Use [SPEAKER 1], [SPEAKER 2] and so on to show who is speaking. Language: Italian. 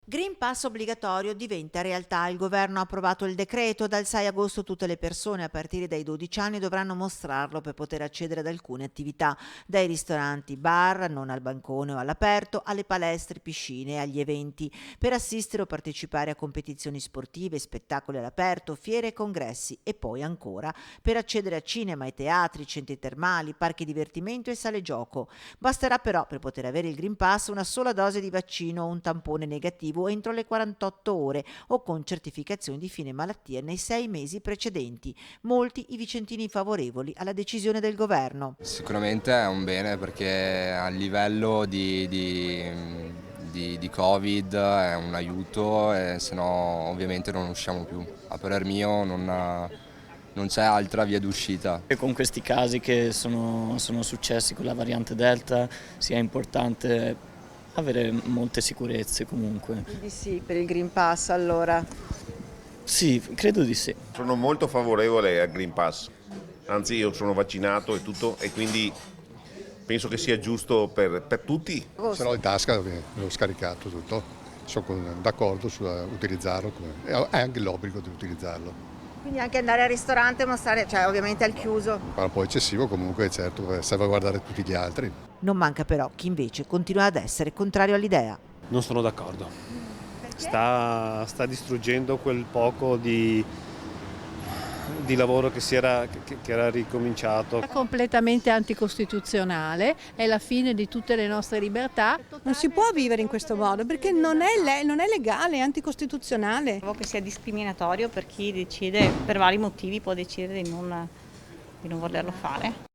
[SPEAKER 1] Green Pass obbligatorio diventa realtà. Il governo ha approvato il decreto. Dal 6 agosto tutte le persone a partire dai 12 anni dovranno mostrarlo per poter accedere ad alcune attività, dai ristoranti, bar, non al bancone o all'aperto, alle palestre, piscine e agli eventi, per assistere o partecipare a competizioni sportive, spettacoli all'aperto, fiere e congressi, e poi ancora per accedere a cinema e teatri, centri termali, parchi divertimento e sale gioco. Basterà però, per poter avere il Green Pass, una sola dose di vaccino o un tampone negativo entro le 48 ore o con certificazione di fine malattia nei 6 mesi precedenti. Molti i vicentini favorevoli alla decisione del governo.
[SPEAKER 2] Sicuramente è un bene perché a livello di Covid è un aiuto, e se no ovviamente non usciamo più. A parer mio non c'è altra via d'uscita.
[SPEAKER 3] E con questi casi che sono successi con la variante Delta sia importante avere molte sicurezze comunque.
[SPEAKER 1] Quindi sì, per il Green Pass allora.
[SPEAKER 3] Sì, credo di sì.
[SPEAKER 4] Sono molto favorevole al Green Pass, anzi io sono vaccinato e tutto e quindi penso che sia giusto per tutti.
[SPEAKER 5] Ce l'ho in tasca, l'ho scaricato tutto, sono d'accordo su utilizzarlo, è anche l'obbligo di utilizzarlo.
[SPEAKER 1] Quindi anche andare al ristorante e mostrare, cioè ovviamente al chiuso.
[SPEAKER 5] Un po' eccessivo comunque, certo, per salvaguardare tutti gli altri.
[SPEAKER 1] Non manca però chi invece continua ad essere contrario all'idea.
[SPEAKER 6] Non sono d'accordo. Sta distruggendo quel poco di lavoro che era ricominciato.
[SPEAKER 7] È completamente anticostituzionale, è la fine di tutte le nostre libertà.
[SPEAKER 8] Non si può vivere in questo modo perché non è legale, è anticostituzionale.
[SPEAKER 9] Trovo che sia discriminatorio per chi decide, per vari motivi, può decidere di non volerlo fare.